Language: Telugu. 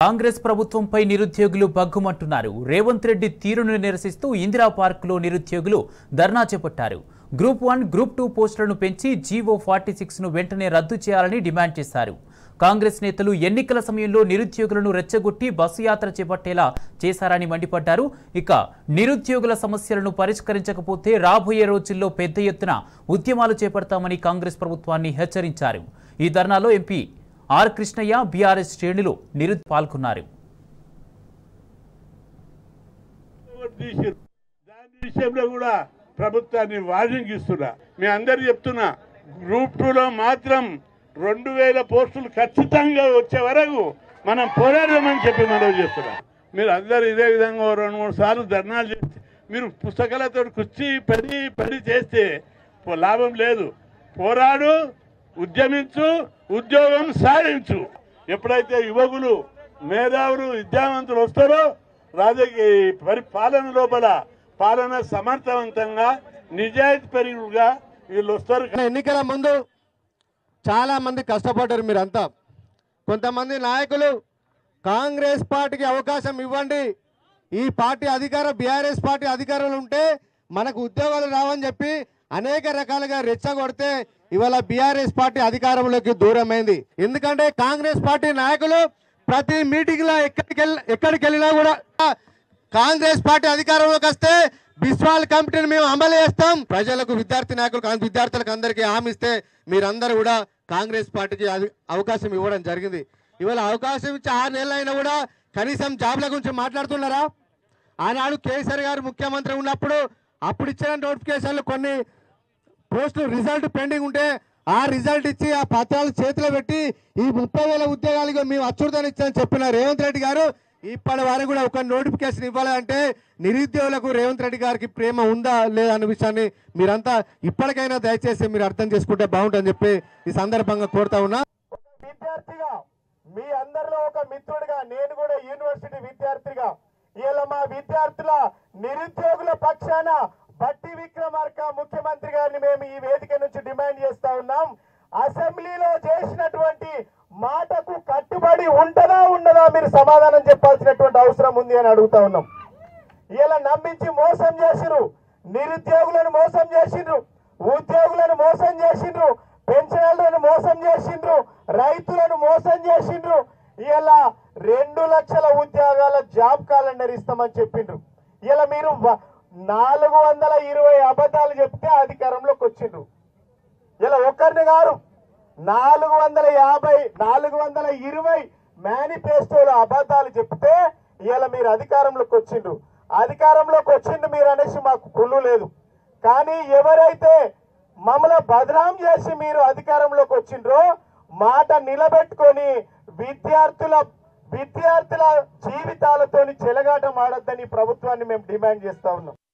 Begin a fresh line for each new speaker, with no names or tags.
కాంగ్రెస్ ప్రభుత్వంపై నిరుద్యోగులు బగ్గుమంటున్నారు. రేవంత్ రెడ్డి తీరును నిరసిస్తూ ఇందిరా పార్కులో నిరుద్యోగులు ధర్నా చేపట్టారు. గ్రూప్ 1, గ్రూప్ 2 పోస్టులను పెంచి జీవో 46ను వెంటనే రద్దు చేయాలని డిమాండ్ చేశారు. కాంగ్రెస్ నేతలు ఎన్నికల సమయంలో నిరుద్యోగులను రెచ్చగొట్టి బస్సు యాత్ర చేపట్టేలా చేశారని మండిపడ్డారు. ఇక నిరుద్యోగుల సమస్యలను పరిష్కరించకపోతే రాబోయే రోజుల్లో పెద్ద ఎత్తున ఉద్యమాలు చేపడతామని కాంగ్రెస్ ప్రభుత్వాన్ని హెచ్చరించారు. ఈ ధర్నాలో ఎంపీ ఆర్ కృష్ణయ్య, బీఆర్ఎస్ శ్రేణులు పాల్గొన్నారు.
ప్రభుత్వాన్ని వార్నింగ్ ఇస్తున్నా, మీ అందరు చెప్తున్నా, గ్రూప్ 2లో మాత్రం 2000 పోస్టులు ఖచ్చితంగా వచ్చే వరకు మనం పోరాడమని చెప్పి మనం చేస్తున్నా. మీరు అందరు ఇదే విధంగా 2-3 సార్లు ధర్నాలు చేస్తే, మీరు పుస్తకాలతో కుర్చీ పడి చేస్తే లాభం లేదు. పోరాడు, ఉద్యమించు, ఉద్యోగం సాధించు. ఎప్పుడైతే యువకులు, మేధావులు, విద్యావంతులు వస్తారో రాజకీయ పాలన లోపల పాలన సమర్థవంతంగా నిజాయితీపరులుగా వీళ్ళు వస్తారు.
ఎన్నికల ముందు చాలా మంది కష్టపడ్డారు. మీరంతా కొంతమంది నాయకులు కాంగ్రెస్ పార్టీకి అవకాశం ఇవ్వండి, ఈ పార్టీ బీఆర్ఎస్ పార్టీ అధికారంలో ఉంటే మనకు ఉద్యోగాలు రావని చెప్పి అనేక రకాలుగా రెచ్చగొడితే ఇవాళ బీఆర్ఎస్ పార్టీ అధికారంలోకి దూరమైంది. ఎందుకంటే కాంగ్రెస్ పార్టీ నాయకులు ప్రతి మీటింగ్ లో ఎక్కడికి వెళ్ళినా కూడా కాంగ్రెస్ పార్టీ అధికారంలోకి వస్తే బిస్వాల్ కమిటీని మేము అమలు చేస్తాం, ప్రజలకు, విద్యార్థి నాయకులకు, విద్యార్థులకు అందరికీ హామీ ఇస్తే మీరందరూ కూడా కాంగ్రెస్ పార్టీకి అవకాశం ఇవ్వడం జరిగింది. ఇవాళ అవకాశం ఇచ్చి 6 నెలలు అయినా కూడా కనీసం జాబ్ల గురించి మాట్లాడుతున్నారా? ఆనాడు కేసీఆర్ గారు ముఖ్యమంత్రి ఉన్నప్పుడు అప్పుడు ఇచ్చిన నోటిఫికేషన్లు కొన్ని పోస్టులు రిజల్ట్ పెండింగ్ ఉంటే ఆ రిజల్ట్ ఇచ్చి ఆ పత్రాలు చేతిలో పెట్టి ఈ 30,000 ఉద్యోగాలుగా మేము అచ్చుడుదని ఇచ్చామని చెప్పిన రేవంత్ రెడ్డి గారు ఇప్పటి వరకు కూడా ఒక నోటిఫికేషన్ ఇవ్వాలంటే నిరుద్యోగులకు రేవంత్ రెడ్డి గారికి ప్రేమ ఉందా లేదా అనే విషయాన్ని మీరంతా ఇప్పటికైనా దయచేసి మీరు అర్థం చేసుకుంటే బాగుంటుందని చెప్పి ఈ సందర్భంగా కోరుతా ఉన్నా.
విద్యార్థిగా మీ అందరిలో ఒక మిత్రుడిగా నేను కూడా యూనివర్సిటీ విద్యార్థిగా ఇలా మా విద్యార్థుల నిరుద్యోగుల పక్షాన బట్టి విక్రమార్క ముఖ్యమంత్రి గారిని మేము ఈ వేదిక నుంచి డిమాండ్ చేస్తా ఉన్నాం. అసెంబ్లీలో చేసినటువంటి మాటకు కట్టుబడి ఉంటదా ఉండదా మీరు సమాధానం చెప్పాల్సినటువంటి అవసరం ఉంది అని అడుగుతా ఉన్నాం. ఇలా నమ్మించి మోసం చేసిరు, నిరుద్యోగులను మోసం చేసిండ్రు, ఉద్యోగులను మోసం చేసిండ్రు, పెన్షనర్లను మోసం చేసిండ్రు, రైతులను మోసం చేసిండ్రు. ఇలా 2 లక్షల ఉద్యోగాల జాబ్ క్యాలెండర్ ఇస్తామని చెప్పిండ్రు. ఇలా మీరు 420 అబద్ధాలు చెప్తే అధికారంలోకి వచ్చిండ్రు. ఇలా ఒక్కరిని గారు 420 మేనిఫెస్టోలో అబద్ధాలు చెప్తే ఇలా మీరు అధికారంలోకి వచ్చిండ్రు. అధికారంలోకి వచ్చిండు మీరు అనేసి మాకు కుళ్ళు లేదు. కానీ ఎవరైతే మమ్మల్ని బదనాం చేసి మీరు అధికారంలోకి వచ్చిండ్రో మాట నిలబెట్టుకొని విద్యార్థుల జీవితాలతోని చెలగాటం ఆడొద్దని ప్రభుత్వాన్ని మేము డిమాండ్ చేస్తా ఉన్నాం.